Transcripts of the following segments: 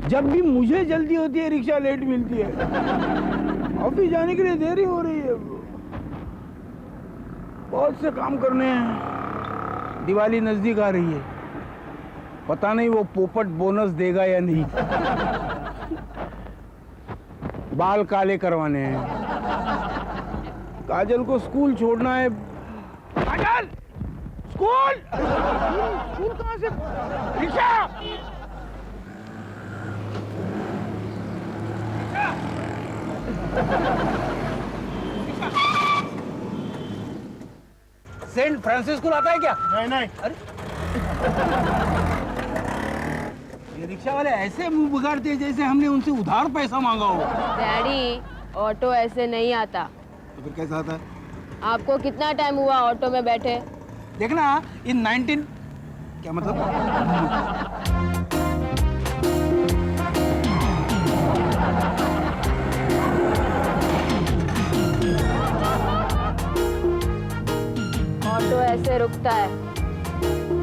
जब भी मुझे जल्दी होती है रिक्शा लेट मिलती है। ऑफिस जाने के लिए देरी हो रही है, बहुत से काम करने हैं। दिवाली नजदीक आ रही है, पता नहीं वो पोपट बोनस देगा या नहीं। बाल काले करवाने हैं, काजल को स्कूल छोड़ना है। काजल स्कूल स्कूल कहाँ से? रिक्शा सेंट फ्रांसिस स्कूल आता है क्या? नहीं। अरे ये रिक्शा वाले ऐसे मुंह बिगाड़ते हैं जैसे हमने उनसे उधार पैसा मांगा हो। डैडी, ऑटो ऐसे नहीं आता। तो फिर कैसा आता है? आपको कितना टाइम हुआ ऑटो में बैठे? देखना इन 19 क्या मतलब? ऑटो ऐसे रुकता है,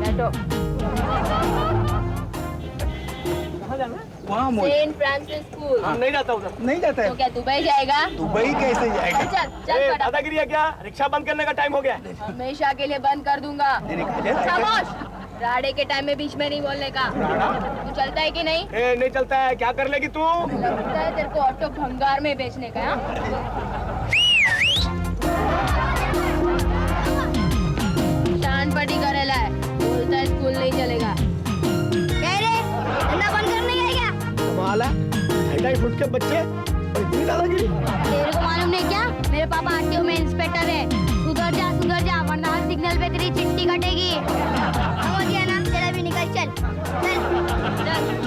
बैठो। कहाँ जाना है? वहाँ सेंट फ्रांसिस स्कूल। हम नहीं जाता उधर। नहीं जाता है। तो क्या दुबई जाएगा? दुबई कैसे जाएगा? चल चल फटाफट। दादागिरी है क्या? रिक्शा बंद करने का टाइम हो गया। हमेशा के लिए बंद कर दूंगा। खामोश! राड़े के टाइम में बीच में नहीं बोलने का। तू चलता है कि नहीं? नहीं चलता है, क्या कर लेगी तू? लगता है तेरे को ऑटो भंगार में बेचने का। शान पटी करेला है, बोलता है स्कूल नहीं चलेगा। कह रे धंधा बंद करने गया क्या? कमाल है, 2.5 फुट के बच्चे और इतनी दादागिरी। तेरे को मालूम नहीं क्या? मेरे पापा आरटीओ में इंस्पेक्टर है। सुधर जा वरना हर सिग्नल पे तेरी चिट्ठी कटेगी। समझ गया ना? तेरा भी निकल, चल चल।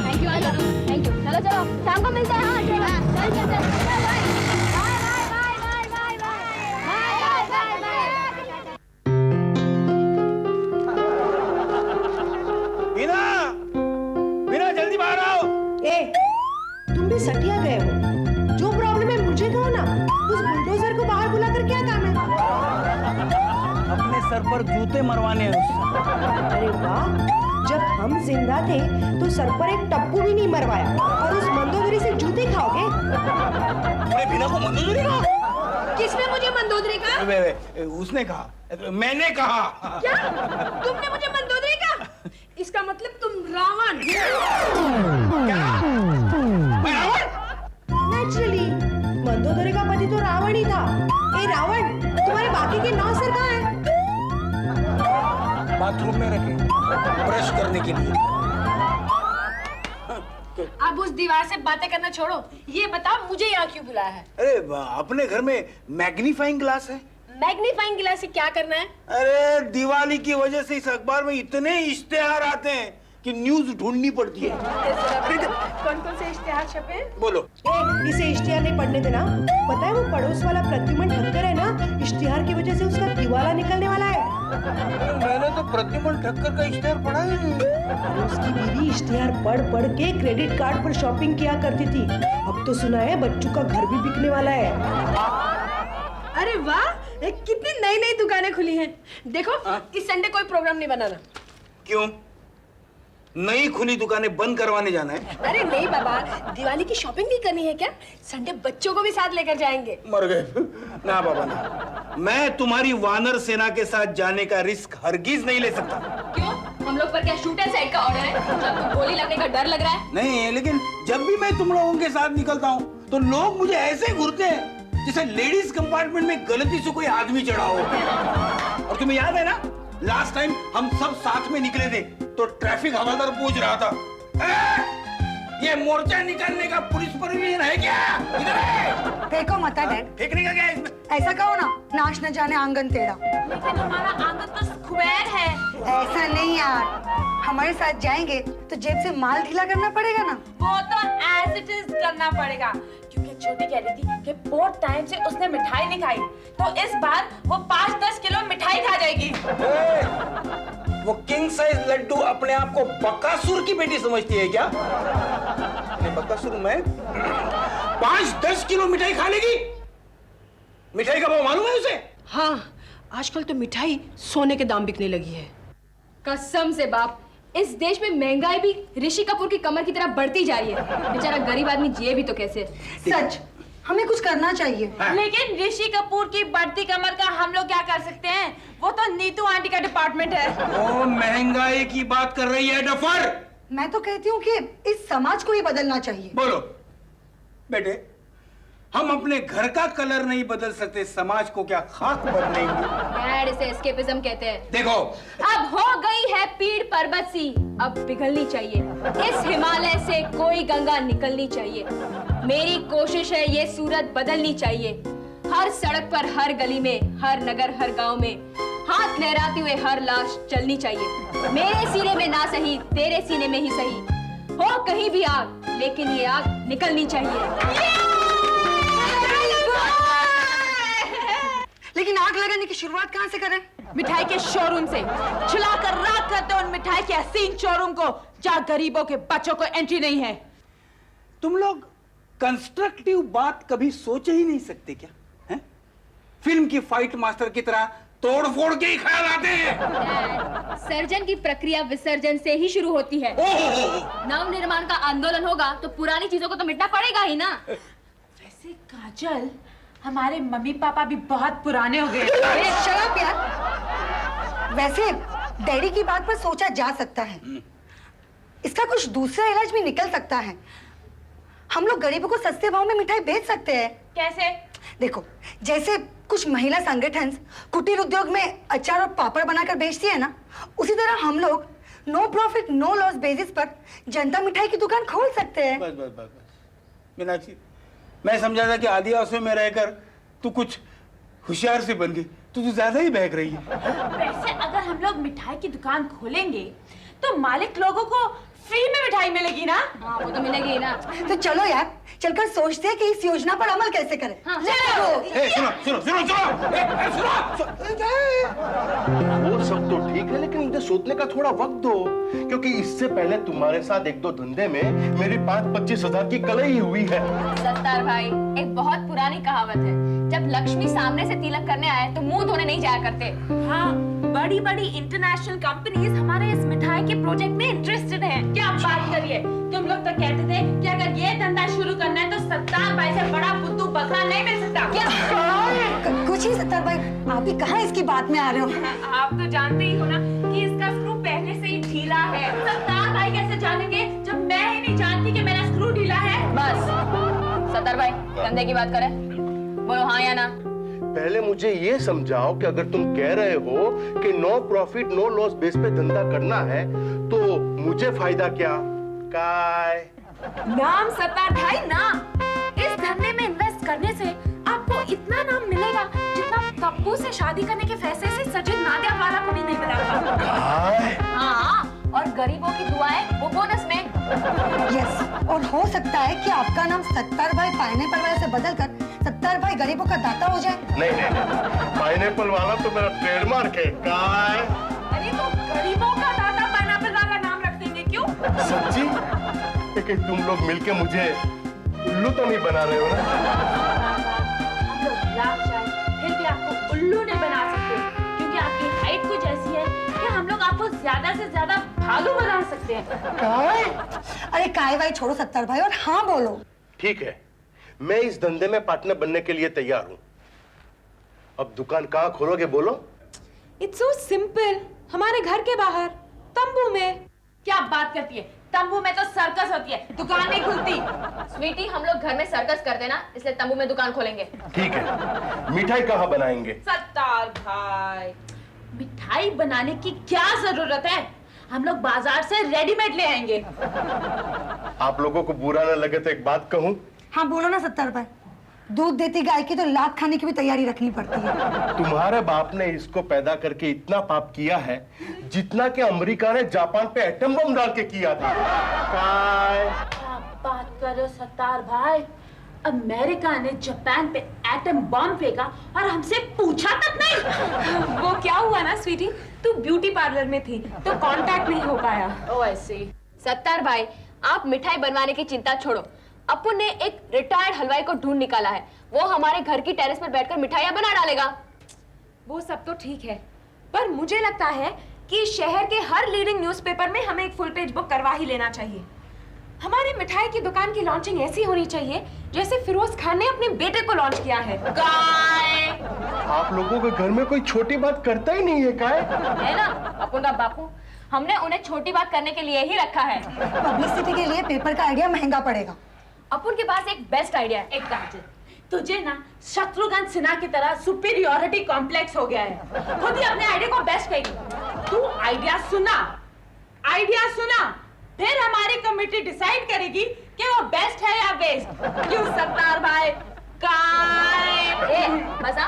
Thank you thank you. चलो शाम को मिलते हैं। हाँ चल बाय बिना जल्दी बाहर आओ। तुम भी सटिया गए हो। जो प्रॉब्लम है मुझे कहो ना। उस बुलडोजर को बाहर बुलाकर क्या काम है? अपने सर पर जूते मरवाने हैं उससे। अरे वाह, जब हम जिंदा थे तो सर पर एक टप्पू भी नहीं मरवाया और उस मंदोदरी से जूते खाओगे? तुमने बिना को मंदोदरी कहा? किसने मुझे मंदोदरी कहा? उसने कहा, मैंने कहा। क्या? तुमने मुझे मंदोदरी कहा? इसका मतलब तुम रावण। नेचुरली मंदोदरी का पति तो रावण ही था। ए रावण, तुम्हारे बाकी के 9 सर कहाँ हैं? बाथरूम में रखे ब्रश करने के लिए। अब उस दीवार से बातें करना छोड़ो, ये बता मुझे यहाँ क्यों बुलाया है? अरे अपने घर में मैग्नीफाइंग ग्लास है। मैग्नीफाइंग ग्लास से क्या करना है? अरे दिवाली की वजह से इस अखबार में इतने इश्तेहार आते हैं कि न्यूज ढूंढनी पड़ती है। कौन कौन से इश्तेहार छपे हैं? बोलो। इसे इश्तिहार नहीं पढ़ने देना। पता है वो पड़ोस वाला प्रद्युमन ठक्कर है ना, इश्तिहार की वजह से उसका दिवाला निकलने वाला है। मैंने तो प्रद्युमन ठक्कर का इश्तेहार पढ़ा ही नहीं। उसकी बीवी इश्तिहार पढ़ के क्रेडिट कार्ड पर शॉपिंग किया करती थी। अब तो सुना है बच्चों का घर भी बिकने वाला है। अरे वाह, कितनी नई नई दुकानें खुली हैं। देखो इस संडे कोई प्रोग्राम नहीं बनाना। क्यों? नई खुली दुकानें बंद करवाने जाना है? अरे नहीं बाबा, दिवाली की शॉपिंग भी करनी है क्या? संडे बच्चों को भी साथ लेकर जाएंगे। मर गए ना बाबा ना। मैं तुम्हारी वानर सेना के साथ जाने का रिस्क हरगिज नहीं ले सकता। क्यों? हम लोग पर क्या शूटर साइड का ऑर्डर है? जब तो गोली लगने का डर लग रहा है? नहीं, लेकिन जब भी मैं तुम लोगों के साथ निकलता हूँ तो लोग मुझे ऐसे घूरते हैं जैसे लेडीज कंपार्टमेंट में गलती से कोई आदमी चढ़ा हो। और तुम्हें याद है ना, लास्ट टाइम हम सब साथ में निकले थे तो ट्रैफिक हवलदार पूछ रहा था, ये मोर्चा निकालने का पुलिस परमिशन है क्या? इधर है। फेंको मत डैड। फेंकने का क्या है इसमें? ऐसा कहो ना, नाच न जाने आंगन टेढ़ा। लेकिन हमारा आंगन तो स्क्वायर है। ऐसा नहीं यार, हमारे साथ जाएंगे तो जेब से माल ढीला करना पड़ेगा ना। वो तो एज इट इज करना पड़ेगा, क्योंकि छोटी कह रही थी कि बहुत टाइम से उसने मिठाई नहीं खाई, तो इस बार वो 5-10 किलो मिठाई खा जाएगी। वो किंग साइज लड्डू अपने आप को बकासुर की बेटी समझती है क्या? बकासुर में 5-10 किलो मिठाई खा लेगी। मिठाई का भाव मालूम है उसे? हाँ, आजकल तो मिठाई सोने के दाम बिकने लगी है। कसम से बाप, इस देश में महंगाई भी ऋषि कपूर की कमर की तरह बढ़ती जा रही है। बेचारा गरीब आदमी जिए भी तो कैसे। सच, हमें कुछ करना चाहिए। लेकिन ऋषि कपूर की बढ़ती कमर का हम लोग क्या कर सकते हैं? वो तो नीतू आंटी का डिपार्टमेंट है। वो महंगाई की बात कर रही है डफर। मैं तो कहती हूँ कि इस समाज को ही बदलना चाहिए। बोलो बेटे, हम अपने घर का कलर नहीं बदल सकते, समाज को क्या खाक बदलेंगे? डैड, इसे एस्केपिज्म कहते हैं। देखो, अब हो गई है पीड़ पर्वत सी, अब पिघलनी चाहिए। इस हिमालय से कोई गंगा निकलनी चाहिए। मेरी कोशिश है ये सूरत बदलनी चाहिए। हर सड़क पर, हर गली में, हर नगर, हर गांव में हाथ लहराते हुए हर लाश चलनी चाहिए। मेरे सीने में ना सही, तेरे सीने में ही सही, हो कहीं भी आग, लेकिन ये आग निकलनी चाहिए। लेकिन आग लगाने की शुरुआत कहाँ से करें? मिठाई के शोरूम से। चलाकर राख करते उन मिठाई के हसीन शोरूम को, जहाँ गरीबों के बच्चों को एंट्री नहीं है। तुम लोग कंस्ट्रक्टिव बात कभी सोच ही नहीं सकते क्या? हैं? फिल्म की फाइट मास्टर की तरह तोड़ फोड़ के ही ख्याल आते हैं। सर्जन की प्रक्रिया विसर्जन से ही शुरू होती है। नव निर्माण का आंदोलन होगा तो पुरानी चीजों को तो मिटना पड़ेगा ही ना। वैसे काजल, हमारे मम्मी पापा भी बहुत पुराने हो गए। शराब यार। वैसे डैडी की बात पर सोचा जा सकता है, इसका कुछ दूसरा इलाज भी निकल सकता है। हम लोग गरीबों को सस्ते भाव में मिठाई बेच सकते हैं। कैसे? देखो, जैसे कुछ महिला संगठन कुटीर उद्योग में अचार और पापड़ बनाकर बेचती है ना, उसी तरह हम लोग no profit no loss basis पर जनता मिठाई की दुकान खोल सकते हैं। बस बस बस बस मीनाक्षी, मैं समझा था कि आदि आंसू में रहकर तू कुछ होशियार से बन गई, तू ज्यादा ही बहक रही है। वैसे अगर हम लोग मिठाई की दुकान खोलेंगे तो मालिक लोगों को फ्री में मिठाई मिलेगी ना? हाँ, वो तो मिलेगी ही ना। तो चलो यार, चलकर सोचते हैं कि इस योजना पर अमल कैसे करें। हाँ, सुनो सुनो सुनो सुनो, वो सब तो ठीक है, लेकिन मुझे सोचने का थोड़ा वक्त दो, क्योंकि इससे पहले तुम्हारे साथ एक दो धंधे में मेरी 5-25 हजार की कलई हुई है। सत्तार भाई, एक बहुत पुरानी कहावत है, जब लक्ष्मी सामने से तिलक करने आए तो मुंह धोने नहीं जाया करते। हाँ, बड़ी बड़ी इंटरनेशनल कंपनीज हमारे इस मिठाई के प्रोजेक्ट में इंटरेस्टेड हैं। क्या बात करिए, तुम लोग तो कहते थे कि अगर ये धंधा शुरू करना है तो सत्तार भाई से बड़ा बुद्धू बकरा नहीं मिल सकता। क्या? कुछ ही सत्तार भाई, आप ही कहाँ इसकी बात में आ रहे हो? आप तो जानते ही हो ना कि इसका स्क्रू पहले से ही ढीला है। सत्तार भाई कैसे जानेंगे जब मैं ही नहीं जानती कि मेरा स्क्रू ढीला है? बस सत्तार भाई, धंधे की बात करें, बोलो हाँ या ना। पहले मुझे ये समझाओ कि अगर तुम कह रहे हो कि no profit no loss base पे धंधा करना है, तो मुझे फायदा क्या? काय नाम सत्तार भाई नाम। इस धंधे में इन्वेस्ट करने से आपको इतना नाम मिलेगा जितना तब्बू से शादी करने के फैसले से सचिन नादिया वाला को भी नहीं मिला था। हाँ, और गरीबों की दुआएं वो बोनस में। यस, और हो सकता है कि आपका नाम सत्तार भाई पाइनएप्पल वाले से बदलकर सत्तार भाई गरीबों का दाता हो जाए। नहीं नहीं नहीं, पाइनएप्पल वाला तो मेरा ट्रेडमार्क है। काय अरे तो गरीबों का दाता पाइनएप्पल वाला नाम रख देंगे, क्यों? सच्ची? लेकिन तुम लोग मिलके मुझे उल्लू तो नहीं बना रहे हो ना? हम लोग लाख जाए फिर भी आपको उल्लू नहीं बना सकते, क्योंकि आपकी हाइट कुछ ऐसी है कि हम लोग आपको ज्यादा से ज्यादा भालू बना सकते हैं। काय? अरे काय भाई छोड़ो सत्तार भाई और हाँ बोलो। ठीक है, मैं इस धंधे में पार्टनर बनने के लिए तैयार हूँ। अब दुकान कहाँ खोलोगे बोलो? इट्स सो सिंपल, हमारे घर के बाहर तंबू में। क्या बात करती है, तंबू में तो सर्कस होती है, दुकान नहीं खुलती। स्वीटी, हम लोग घर में सर्कस करते ना, इसलिए तंबू में दुकान खोलेंगे। ठीक है, मिठाई कहाँ बनाएंगे? सत्तार भाई, मिठाई बनाने की क्या जरूरत है? हम लोग बाजार से रेडीमेड ले आएंगे। आप लोगों को बुरा न लगे तो एक बात कहूँ? हाँ बोलो ना सत्तार भाई, दूध देती गाय की तो लात खाने की भी तैयारी रखनी पड़ती है। तुम्हारे बाप ने इसको पैदा करके इतना पाप किया है जितना कि अमेरिका ने जापान पे एटम बम डाल के किया था। काय क्या बात कर रहे हो सत्तार भाई? अमेरिका ने जापान पे एटम बम फेंका और हमसे पूछा तक नहीं। वो क्या हुआ ना स्वीटी, तू ब्यूटी पार्लर में थी तो कांटेक्ट नहीं हो पाया। ओह आई सी। सत्तार भाई, आप मिठाई बनवाने की चिंता छोड़ो, अपुन ने एक रिटायर्ड हलवाई को ढूंढ निकाला है, वो हमारे घर की टेरेस पर बैठकर मिठाइयाँ बना डालेगा। वो सब तो ठीक है, पर मुझे लगता है कि शहर के हर लीडिंग न्यूज़पेपर में हमें एक फुल पेज बुक करवा ही लेना चाहिए। हमारी मिठाई की दुकान की लॉन्चिंग ऐसी होनी चाहिए जैसे फिरोज खान ने अपने बेटे को लॉन्च किया है। गाय आप लोगों के घर में कोई छोटी बात करता ही नहीं है क्या है ना अपन का बापू, हमने उन्हें छोटी बात करने के लिए ही रखा है। पब्लिसिटी के लिए पेपर का आइडिया महंगा पड़ेगा। अपन के पास एक बेस्ट आइडिया है। एक काजल, तुझे ना शत्रुघ्न सिन्हा की तरह सुपीरियरिटी कॉम्प्लेक्स हो गया है। खुद ही अपने आइडिया को बेस्ट कहेगी। तू आइडिया सुना, फिर हमारी कमेटी डिसाइड करेगी कि वो बेस्ट है या बेस्ट। क्यों सत्तार भाई? ए, मजा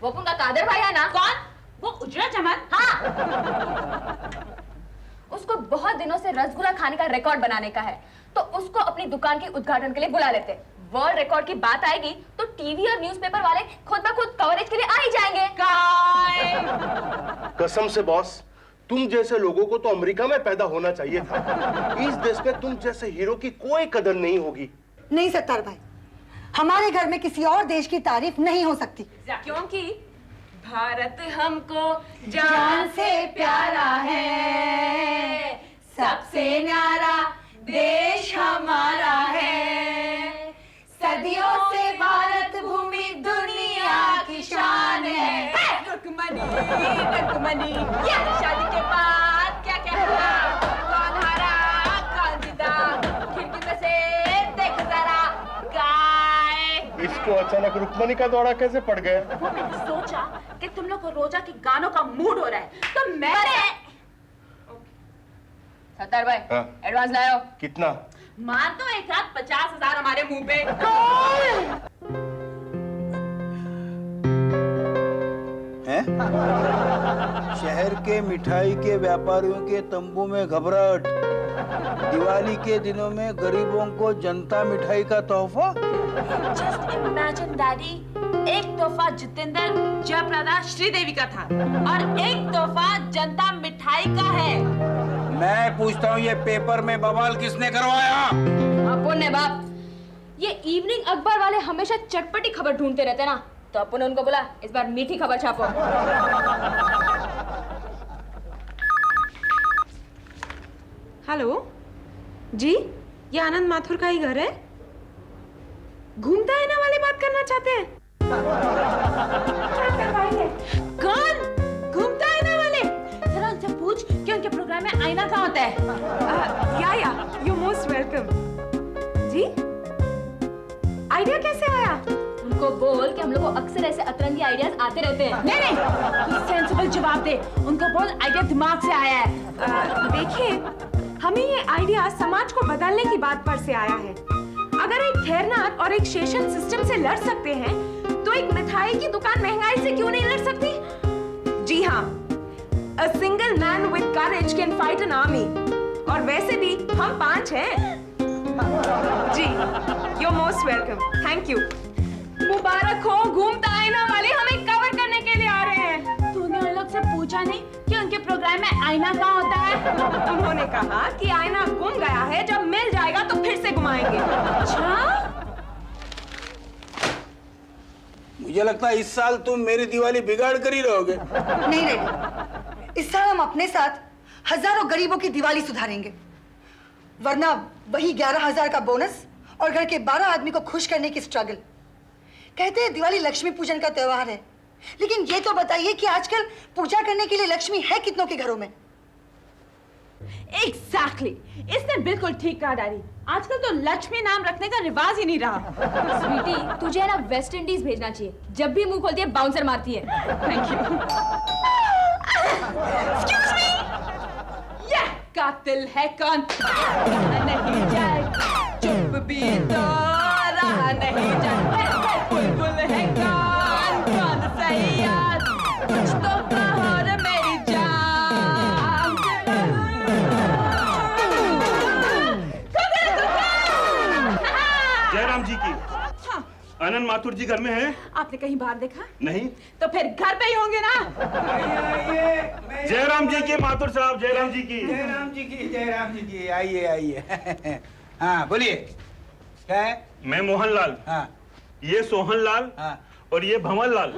वो अपन का कादर भाई है ना? कौन? वो उजरा चमन? हाँ। उसको बहुत दिनों से रसगुल्ला खाने का रिकॉर्ड बनाने का है, तो उसको अपनी दुकान के उद्घाटन के लिए बुला लेते। वर्ल्ड रिकॉर्ड की बात आएगी तो टीवी और न्यूज़पेपर वाले खुद ब खुद कवरेज के लिए आ ही जाएंगे। कसम से बॉस, तुम जैसे लोगों को तो अमेरिका में पैदा होना चाहिए था। इस देश में तुम जैसे हीरो की कोई कदर नहीं होगी। नहीं सत्तार भाई, हमारे घर में किसी और देश की तारीफ नहीं हो सकती, क्योंकि भारत हमको जान से प्यारा है, सबसे न्यारा देश हमारा है, सदियों से भारत भूमि दुनिया की शान है। रुकमनी, ये शादी के बाद क्या कहना? कौन हारा, कौन जीता? खिड़की में से देख जरा। गाय इसको अचानक रुक्मणी का दौरा कैसे पड़ गया? वो मैंने सोचा कि तुम लोग को रोजा के गानों का मूड हो रहा है, तो मैंने सत्तार भाई हाँ। एडवांस लाओ। कितना? मार दो एक साथ 50,000 हमारे मुंह पे। हैं? शहर के मिठाई के व्यापारियों के तंबू में घबराहट, दिवाली के दिनों में गरीबों को जनता मिठाई का तोहफा। Just imagine डैडी, एक तोहफा जितेंद्र जयप्रदा श्रीदेवी का था और एक तोहफा जनता मिठाई का है। मैं पूछता हूँ, ये पेपर में बवाल किसने करवाया? अपन ने बाप। ये इवनिंग अखबार वाले हमेशा चटपटी खबर ढूंढते रहते ना, तो अपन ने उनको बोला इस बार मीठी खबर छापो। हेलो जी, ये आनंद माथुर का ही घर है? घूमता है ना वाले बात करना चाहते हैं? कौन? घूमता है ना वाले? जरा उनसे पूछ कि उनके प्रोग्राम में आईना कहाँ होता है। या यू मोस्ट वेलकम। जी, आइडिया कैसे आया? उनको बोल कि हम लोग को अक्सर ऐसे अतरंगी आइडियाज आते रहते हैं। नहीं, सेंसिबल जवाब दे। उनको बोल आइडिया दिमाग से आया है। देखिए, हमें ये आइडिया समाज को बदलने की बात पर से आया है। अगर एक ठहरनाथ और एक शेषन सिस्टम से लड़ सकते हैं, तो एक मिठाई की दुकान महंगाई से क्यों नहीं लड़ सकती? जी हाँ, a single man with courage can fight an army। और वैसे भी हम 5 हैं। जी, you're most welcome। Thank you। मुबारक हो, घूमता आईना वाले हमें कवर करने के लिए आ रहे हैं। तूने उन लोग से पूछा नहीं कि उनके प्रोग्राम में आईना कहाँ होता है? उन्होंने कहा कि आईना गुम गया है, जब मिल जाएगा तो फिर से घुमाएंगे। अच्छा? मुझे लगता है इस साल तुम मेरी दिवाली बिगाड़ कर ही रहोगे। नहीं रेडी, इस साल हम अपने साथ हजारों गरीबों की दिवाली सुधारेंगे, वरना वही 11,000 का बोनस और घर के 12 आदमी को खुश करने की स्ट्रगल। कहते हैं दिवाली लक्ष्मी पूजन का त्योहार है, लेकिन ये तो बताइए कि आजकल पूजा करने के लिए लक्ष्मी है कितनों के घरों में? Exactly। इसने बिल्कुल ठीक कहा डैडी। आजकल तो लक्ष्मी नाम रखने का रिवाज ही नहीं रहा। स्वीटी, तुझे ना वेस्ट इंडीज भेजना चाहिए। जब भी मुंह खोलती है बाउंसर मारती है। Thank you. Excuse me। यह कातिल है कौन? नहीं जाए, चुप भी तो रहा नहीं जाए। बुलबुल है कौन? कौन सही यार? कुछ तो कहो रे मेरी जान। जयराम जी की। आनंद माथुर जी घर में हैं? आपने कहीं बाहर देखा? नहीं। तो फिर घर पे ही होंगे ना? जयराम जी की, माथुर साहब, जयराम जी की। जयराम जी की, जयराम जी की, आइए आइए। हाँ बोलिए, क्या है? मैं मोहनलाल। हाँ ये सोहनलाल। हाँ। और ये भंवरलाल।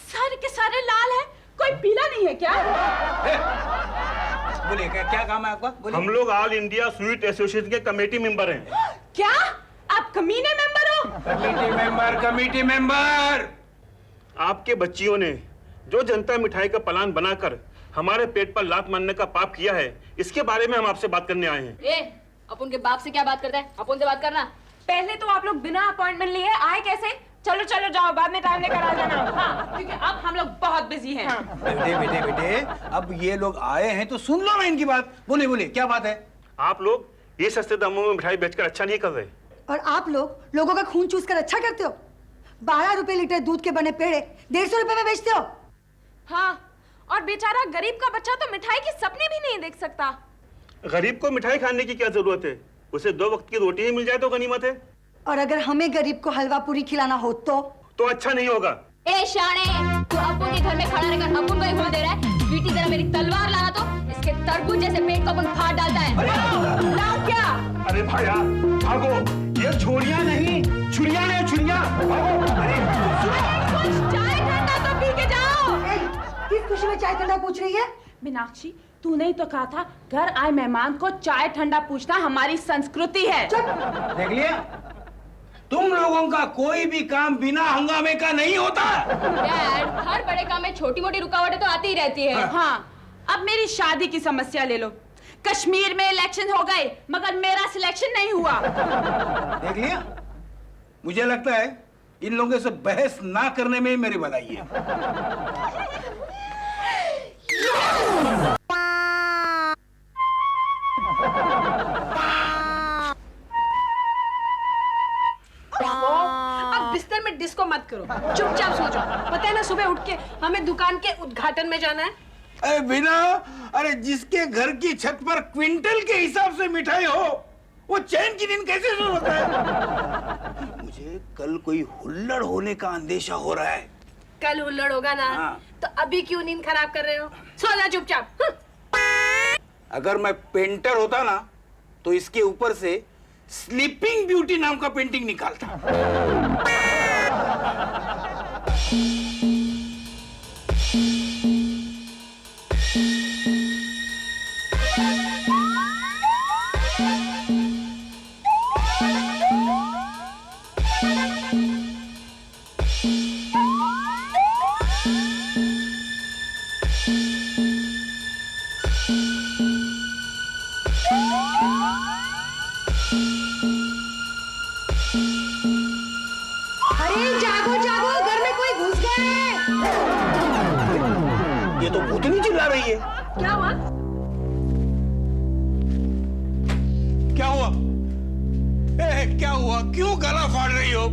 सारे के सारे लाल हैं। कोई पीला नहीं है क्या? बोलिए क्या काम है आपका? बोलिए। हम लोग ऑल इंडिया स्वीट एसोसिएशन के कमेटी मेंबर हैं। क्या आप कमीने मेंबर हो? Committee member. आपके बच्चियों ने जो जनता मिठाई का प्लान बनाकर हमारे पेट पर लात मारने का पाप किया है, इसके बारे में हम आपसे बात करने आए हैं। ए, अपन के बाप से क्या बात करता है? अपन से बात करना। पहले तो आप लोग बिना अपॉइंटमेंट लिए आए कैसे? चलो चलो जाओ, बाद में टाइम लेकर आ जाना। हाँ, क्योंकि अब हम लोग बहुत बिजी हैं। बेटे अब ये लोग आए हैं तो सुन लो ना इनकी बात। बोलिए क्या बात है? आप लोग ये सस्ते दामों में मिठाई बेचकर अच्छा नहीं कर रहे। और आप लोग लोगों का खून चूस कर अच्छा करते हो। 12 रुपए लीटर दूध के बने पेड़े 150 रुपए में बेचते हो। हाँ, और बेचारा गरीब का बच्चा तो मिठाई के सपने भी नहीं देख सकता। गरीब को मिठाई खाने की क्या जरूरत है? उसे 2 वक्त की रोटी ही मिल जाए तो गनीमत है। और अगर हमें गरीब को हलवा पूरी खिलाना हो तो अच्छा नहीं होगा। ए शाणे, तू अपन के घर में खड़ा रहकर अपन को ही भूल दे रहा है। बेटी जरा मेरी तलवार लाना तो इसके तरबूज जैसे पेट को अपन फाड़ डालता है। लाओ क्या? अरे भाया भागो, ये छोरियां नहीं छुरियां हैं, छुरियां। चाय ठंडा तो पी के जाओ। किस खुशी में चाय ठंडा पूछ रही है? मीनाक्षी, तूने ही तो कहा था घर आए मेहमान को चाय ठंडा पूछना हमारी संस्कृति है। देख लिया, तुम लोगों का कोई भी काम बिना हंगामे का नहीं होता। डैड, हर बड़े काम में छोटी मोटी रुकावटें तो आती ही रहती है। हाँ, अब मेरी शादी की समस्या ले लो। कश्मीर में इलेक्शन हो गए मगर मेरा सिलेक्शन नहीं हुआ। देख लिया, मुझे लगता है इन लोगों से बहस ना करने में ही मेरी भलाई है। अब बिस्तर में डिस्को मत करो, चुपचाप सो जाओ। पता है ना, सुबह उठ के हमें दुकान के उद्घाटन में जाना है। अरे बिना, अरे जिसके घर की छत पर क्विंटल के हिसाब से मिठाई हो, वो चैन की नींद कैसे सो सकता है? मुझे कल कोई हुल्लड़ होने का अंदेशा हो रहा है। कल हुल्लड़ होगा ना, हाँ। तो अभी क्यों नींद खराब कर रहे हो? सो जा चुपचाप। अगर मैं पेंटर होता ना तो इसके ऊपर से स्लीपिंग ब्यूटी नाम का पेंटिंग निकालता। अरे जागो जागो, घर में कोई घुस गया है। ये तो भूतनी चिल्ला रही है। क्या हुआ? क्या हुआ? क्या हुआ? क्यों गला फाड़ रही हो?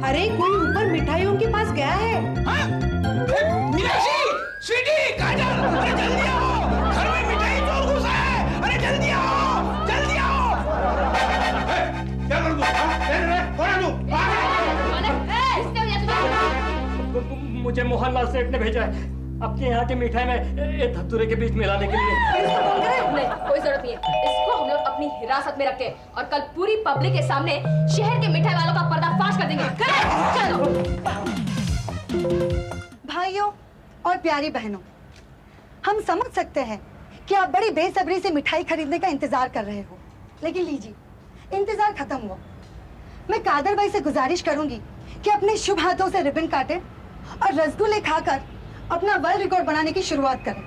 अरे कोई ऊपर मिठाइयों के पास गया है। हाँ? मीनाक्षी, स्वीटी, काजल, अरे जल्दी आओ, घर में मिठाई चोर घुसा है। अरे जल्दी आओ, जल्दी आओ। क्या कर दूं? कौन है तू? मुझे मोहनलाल सेठ ने भेजा है आपके यहाँ के मिठाई में धतूरे के बीच मिलाने के लिए। नहीं, कोई जरूरत नहीं है। इसको हम लोग अपनी हिरासत में रखते हैं और कल पूरी पब्लिक के सामने शहर के मिठाई वालों का पर्दाफाश कर देंगे। चलो। भाइयों और प्यारी बहनों, हम समझ सकते हैं कि आप बड़ी बेसब्री से मिठाई खरीदने का इंतजार कर रहे हो, लेकिन लीजिए, इंतजार खत्म हुआ। मैं कादर भाई से गुजारिश करूंगी कि अपने शुभ हाथों से रिबन काटें और रसगुल्ले खाकर अपना वर्ल्ड रिकॉर्ड बनाने की शुरुआत करें।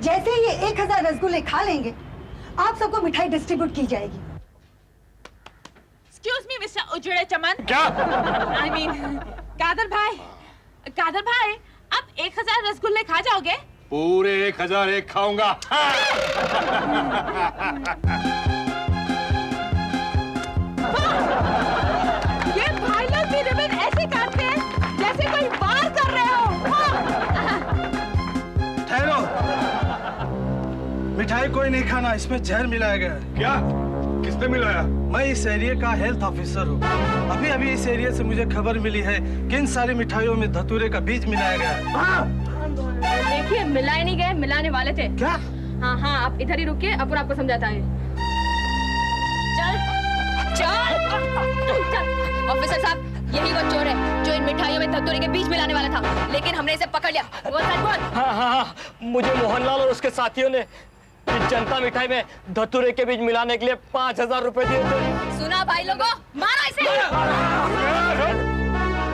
जैसे ही ये 1000 रसगुल्ले खा लेंगे, आप सबको मिठाई डिस्ट्रीब्यूट की जाएगी। Excuse me, Mr. उजड़े चमन। क्या? I mean, कादर भाई, आप 1000 रसगुल्ले खा जाओगे? पूरे 1001 खाऊंगा। ये भाई लोग भी रिबन ऐसे काटते हैं जैसे कोई वार कर रहे हो। ठहरो, मिठाई कोई नहीं खाना, इसमें जहर मिलाया गया है। क्या? किसने मिलाया? मैं इस एरिया का हेल्थ ऑफिसर हूँ। अभी अभी इस एरिया से मुझे खबर मिली है कि इन सारी मिठाइयों में धतूरे का बीज मिलाया गया है। देखिए, मिलाए नहीं गए, मिलाने वाले थे। क्या? हाँ, आप इधर ही रुकिए, अपन आपको समझाता है। चल। ऑफिसर साहब, यही वो चोर है जो इन मिठाइयों में धतूरे के बीज मिलाने वाला था, लेकिन हमने इसे पकड़ लिया। वो सच बोल। हाँ, मुझे मोहनलाल और उसके साथियों ने इस जनता मिठाई में धतूरे के बीज मिलाने के लिए 5,000 रुपए दिए थे। सुना भाई लोगों, मारो इसे।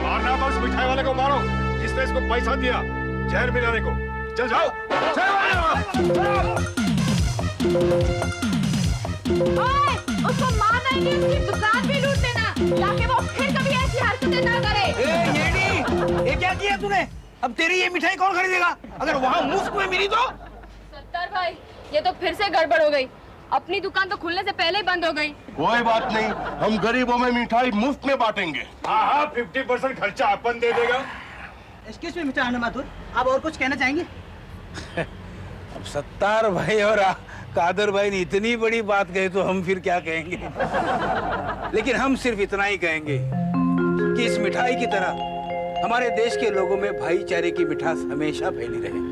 मारना तो उस मिठाई वाले को मारो जिसने इसको पैसा दिया जहर मिलाने को। चल जाओ। ओए, उसको मारना ही नहीं, उसकी दुकान भी लूट लेना ताकि वो फिर कभी ऐसी हरकतें ना करे। ये क्या किया तूने? अब तेरी ये मिठाई कौन खरीदेगा? अगर वहाँ मुफ्त में मिली तो? सत्तर भाई, ये तो फिर से गड़बड़ हो गई। अपनी दुकान तो खुलने से पहले ही बंद हो गई। कोई बात नहीं, हम गरीबों में मिठाई मुफ्त में बांटेंगे। हाँ, 50% खर्चा अपन दे देगा। एक्सक्यूज मी मिस्टर आनंद माथुर, आप और कुछ कहना चाहेंगे? अब सत्तार भाई और कादर भाई ने इतनी बड़ी बात कही तो हम फिर क्या कहेंगे? लेकिन हम सिर्फ इतना ही कहेंगे कि इस मिठाई की तरह हमारे देश के लोगों में भाईचारे की मिठास हमेशा फैली रहे।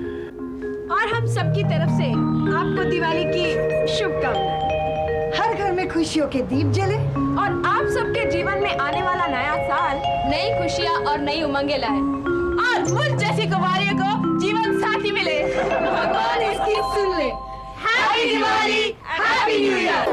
और हम सबकी तरफ से आपको दिवाली की शुभकामनाएं। हर घर में खुशियों के दीप जले और आप सबके जीवन में आने वाला नया साल नई खुशियाँ और नई उमंगे लाए और मुझ जैसी कुमारियों को जीवन साथी मिले। भगवान इसकी सुन ले। Happy Diwali, happy new year.